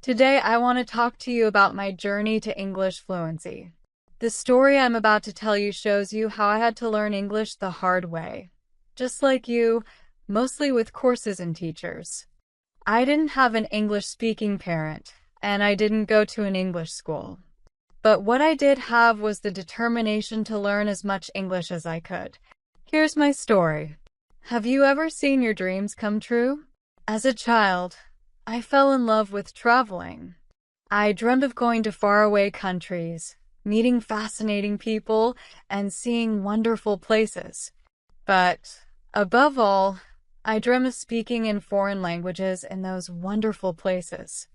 Today, I want to talk to you about my journey to English fluency. The story I'm about to tell you shows you how I had to learn English the hard way. Just like you, mostly with courses and teachers. I didn't have an English-speaking parent, and I didn't go to an English school. But what I did have was the determination to learn as much English as I could. Here's my story. Have you ever seen your dreams come true? As a child, I fell in love with traveling. I dreamed of going to faraway countries, meeting fascinating people, and seeing wonderful places. But, above all, I dreamt of speaking in foreign languages in those wonderful places.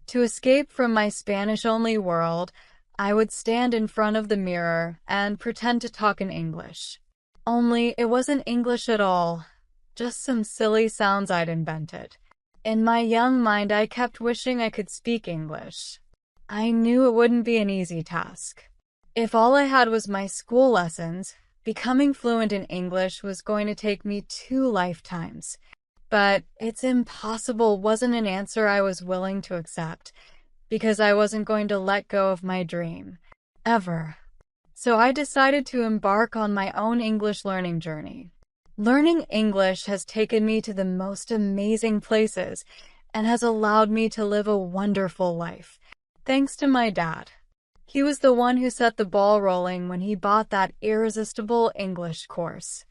To escape from my Spanish-only world, I would stand in front of the mirror and pretend to talk in English. Only it wasn't English at all, just some silly sounds I'd invented. In my young mind, I kept wishing I could speak English. I knew it wouldn't be an easy task. If all I had was my school lessons, becoming fluent in English was going to take me 2 lifetimes. But it's impossible wasn't an answer I was willing to accept, because I wasn't going to let go of my dream. Ever. So I decided to embark on my own English learning journey. Learning English has taken me to the most amazing places and has allowed me to live a wonderful life. Thanks to my dad. He was the one who set the ball rolling when he bought that irresistible English course.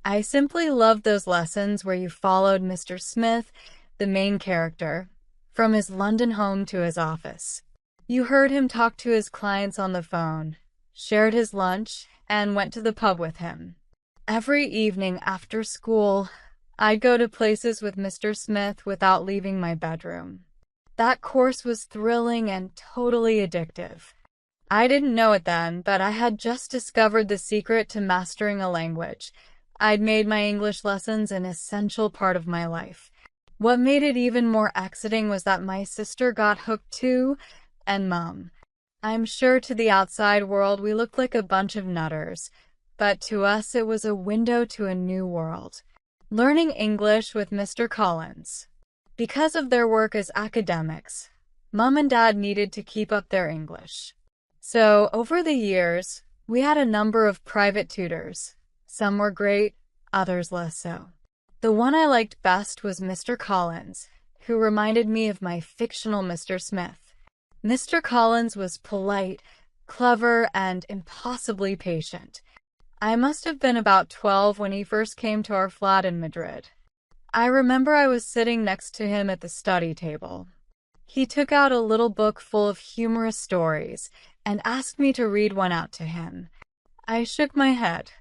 I simply loved those lessons where you followed Mr. Smith, the main character, from his London home to his office. You heard him talk to his clients on the phone, shared his lunch, and went to the pub with him. Every evening after school, I'd go to places with Mr. Smith without leaving my bedroom. That course was thrilling and totally addictive. I didn't know it then, but I had just discovered the secret to mastering a language. I'd made my English lessons an essential part of my life. What made it even more exciting was that my sister got hooked too, and Mom. I'm sure to the outside world we looked like a bunch of nutters, but to us it was a window to a new world. Learning English with Mr. Collins. Because of their work as academics, Mom and Dad needed to keep up their English. So, over the years, we had a number of private tutors. Some were great, others less so. The one I liked best was Mr. Collins, who reminded me of my fictional Mr. Smith. Mr. Collins was polite, clever, and impossibly patient. I must have been about 12 when he first came to our flat in Madrid. I remember I was sitting next to him at the study table. He took out a little book full of humorous stories and asked me to read one out to him. I shook my head.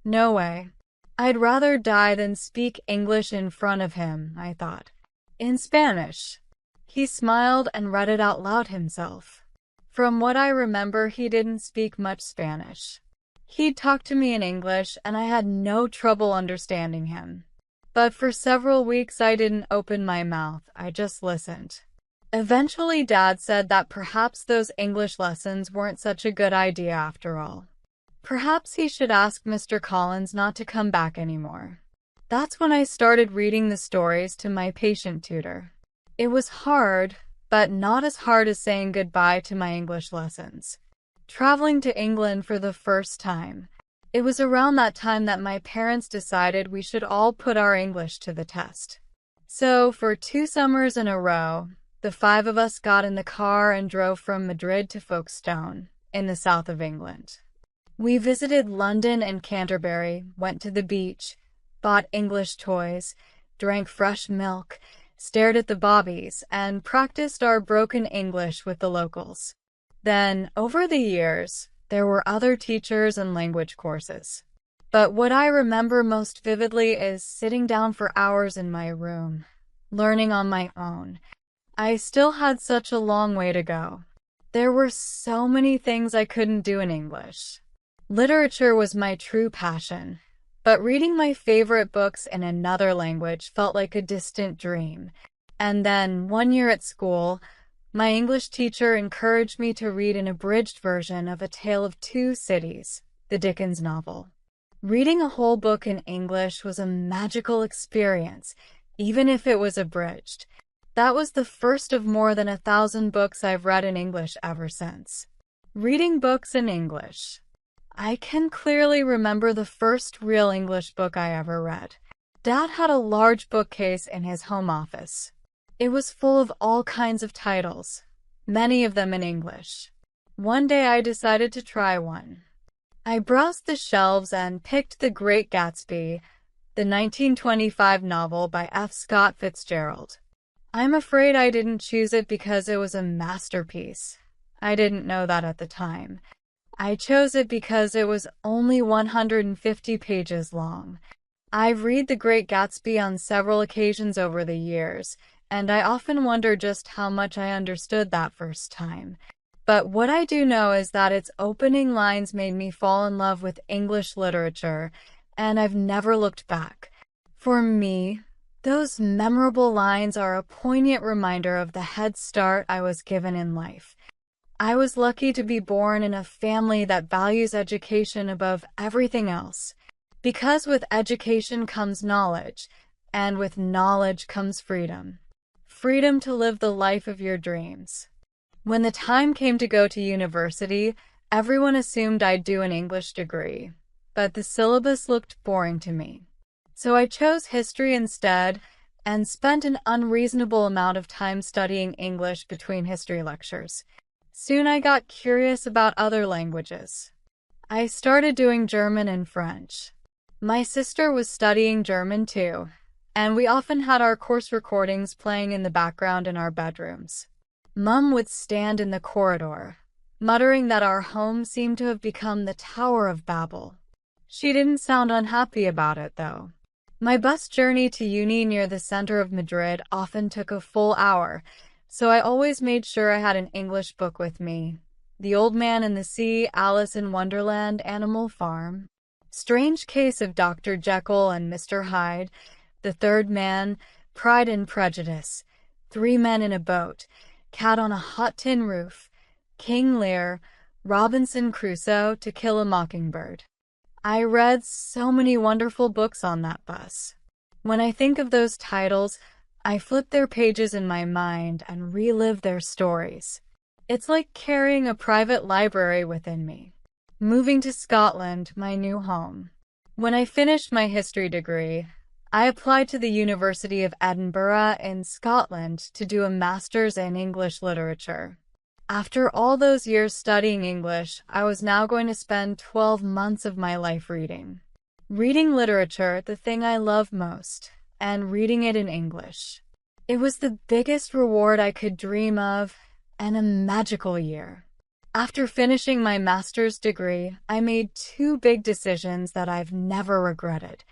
No way. I'd rather die than speak English in front of him, I thought. In Spanish. He smiled and read it out loud himself. From what I remember, he didn't speak much Spanish. He'd talk to me in English, and I had no trouble understanding him. But for several weeks I didn't open my mouth, I just listened. Eventually Dad said that perhaps those English lessons weren't such a good idea after all. Perhaps he should ask Mr. Collins not to come back anymore. That's when I started reading the stories to my patient tutor. It was hard, but not as hard as saying goodbye to my English lessons. Traveling to England for the first time. It was around that time that my parents decided we should all put our English to the test. So, for 2 summers in a row, the 5 of us got in the car and drove from Madrid to Folkestone, in the south of England. We visited London and Canterbury, went to the beach, bought English toys, drank fresh milk, stared at the bobbies, and practiced our broken English with the locals. Then, over the years, there were other teachers and language courses. But what I remember most vividly is sitting down for hours in my room, learning on my own. I still had such a long way to go. There were so many things I couldn't do in English. Literature was my true passion, but reading my favorite books in another language felt like a distant dream. And then, one year at school, my English teacher encouraged me to read an abridged version of A Tale of Two Cities, the Dickens novel. Reading a whole book in English was a magical experience, even if it was abridged. That was the first of more than 1,000 books I've read in English ever since. Reading books in English. I can clearly remember the first real English book I ever read. Dad had a large bookcase in his home office. It was full of all kinds of titles, many of them in English. One day I decided to try one. I browsed the shelves and picked The Great Gatsby, the 1925 novel by F. Scott Fitzgerald. I'm afraid I didn't choose it because it was a masterpiece. I didn't know that at the time. I chose it because it was only 150 pages long. I've read The Great Gatsby on several occasions over the years, and I often wonder just how much I understood that first time. But what I do know is that its opening lines made me fall in love with English literature, and I've never looked back. For me, those memorable lines are a poignant reminder of the head start I was given in life. I was lucky to be born in a family that values education above everything else, because with education comes knowledge, and with knowledge comes freedom. Freedom to live the life of your dreams. When the time came to go to university, everyone assumed I'd do an English degree, but the syllabus looked boring to me. So I chose history instead and spent an unreasonable amount of time studying English between history lectures. Soon I got curious about other languages. I started doing German and French. My sister was studying German too, and we often had our course recordings playing in the background in our bedrooms. Mum would stand in the corridor, muttering that our home seemed to have become the Tower of Babel. She didn't sound unhappy about it, though. My bus journey to uni near the center of Madrid often took a full hour, so I always made sure I had an English book with me. The Old Man and the Sea, Alice in Wonderland, Animal Farm, Strange Case of Dr. Jekyll and Mr. Hyde, The Third Man, Pride and Prejudice, Three Men in a Boat, Cat on a Hot Tin Roof, King Lear, Robinson Crusoe, To Kill a Mockingbird. I read so many wonderful books on that bus. When I think of those titles, I flip their pages in my mind and relive their stories. It's like carrying a private library within me. Moving to Scotland, my new home. When I finished my history degree, I applied to the University of Edinburgh in Scotland to do a master's in English literature. After all those years studying English, I was now going to spend 12 months of my life reading. Reading literature, the thing I love most, and reading it in English. It was the biggest reward I could dream of, and a magical year. After finishing my master's degree, I made two big decisions that I've never regretted.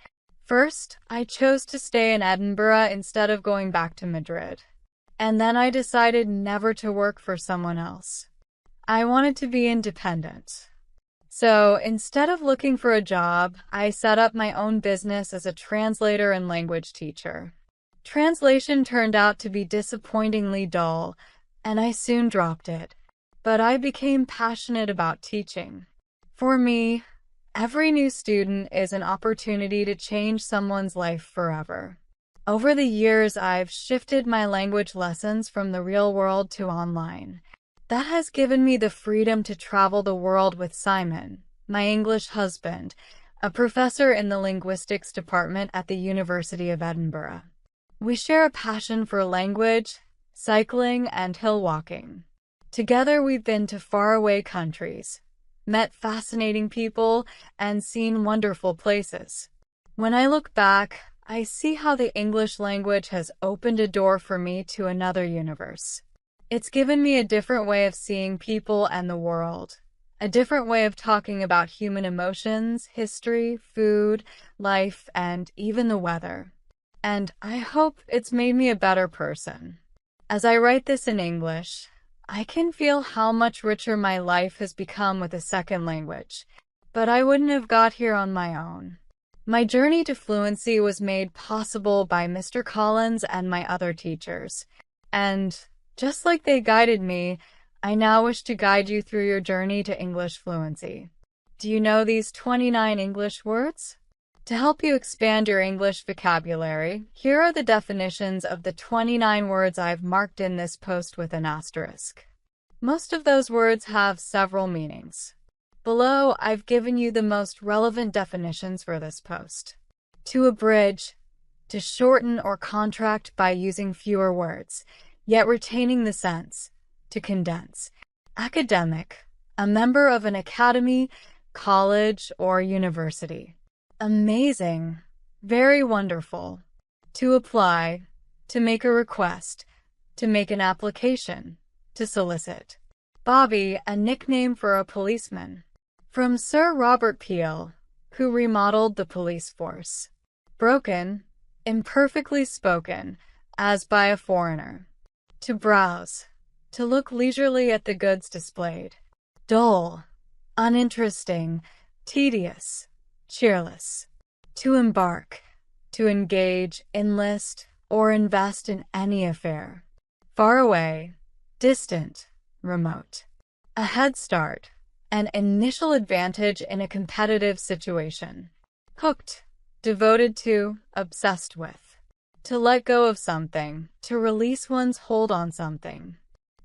First, I chose to stay in Edinburgh instead of going back to Madrid. And then I decided never to work for someone else. I wanted to be independent. So instead of looking for a job, I set up my own business as a translator and language teacher. Translation turned out to be disappointingly dull, and I soon dropped it. But I became passionate about teaching. For me, every new student is an opportunity to change someone's life forever. Over the years, I've shifted my language lessons from the real world to online. That has given me the freedom to travel the world with Simon, my English husband, a professor in the linguistics department at the University of Edinburgh. We share a passion for language, cycling, and hill walking. Together, we've been to faraway countries, met fascinating people, and seen wonderful places. When I look back, I see how the English language has opened a door for me to another universe. It's given me a different way of seeing people and the world, a different way of talking about human emotions, history, food, life, and even the weather. And I hope it's made me a better person. As I write this in English, I can feel how much richer my life has become with a second language, but I wouldn't have got here on my own. My journey to fluency was made possible by Mr. Collins and my other teachers. And just like they guided me, I now wish to guide you through your journey to English fluency. Do you know these 29 English words? To help you expand your English vocabulary, here are the definitions of the 29 words I've marked in this post with an asterisk. Most of those words have several meanings. Below, I've given you the most relevant definitions for this post. To abridge, to shorten or contract by using fewer words, yet retaining the sense. To condense. Academic, a member of an academy, college, or university. Amazing, very wonderful. To apply, to make a request, to make an application, to solicit. Bobby, a nickname for a policeman. From Sir Robert Peel, who remodeled the police force. Broken, imperfectly spoken, as by a foreigner. To browse, to look leisurely at the goods displayed. Dull, uninteresting, tedious, cheerless. To embark, to engage, enlist, or invest in any affair. Far away, distant, remote. A head start, an initial advantage in a competitive situation. Hooked, devoted to, obsessed with. To let go of something, to release one's hold on something.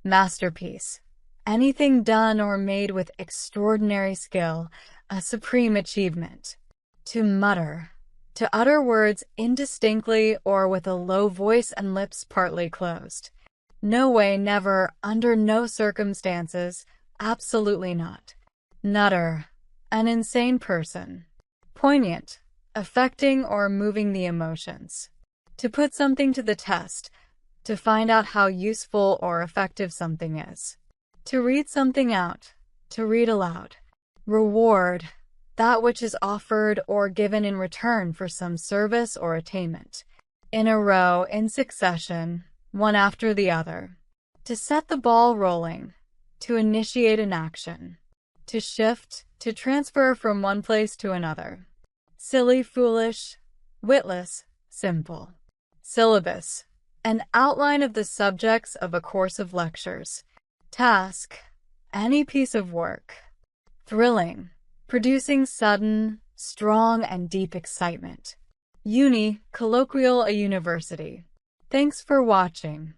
Masterpiece, anything done or made with extraordinary skill, a supreme achievement. To mutter, to utter words indistinctly or with a low voice and lips partly closed. No way, never, under no circumstances, absolutely not. Nutter, an insane person. Poignant, affecting or moving the emotions. To put something to the test, to find out how useful or effective something is. To read something out, to read aloud. Reward, that which is offered or given in return for some service or attainment. In a row, in succession, one after the other. To set the ball rolling, to initiate an action. To shift, to transfer from one place to another. Silly, foolish, witless, simple. Syllabus, an outline of the subjects of a course of lectures. Task, any piece of work. Thrilling, producing sudden, strong, and deep excitement. Uni, colloquial, a university. Thanks for watching.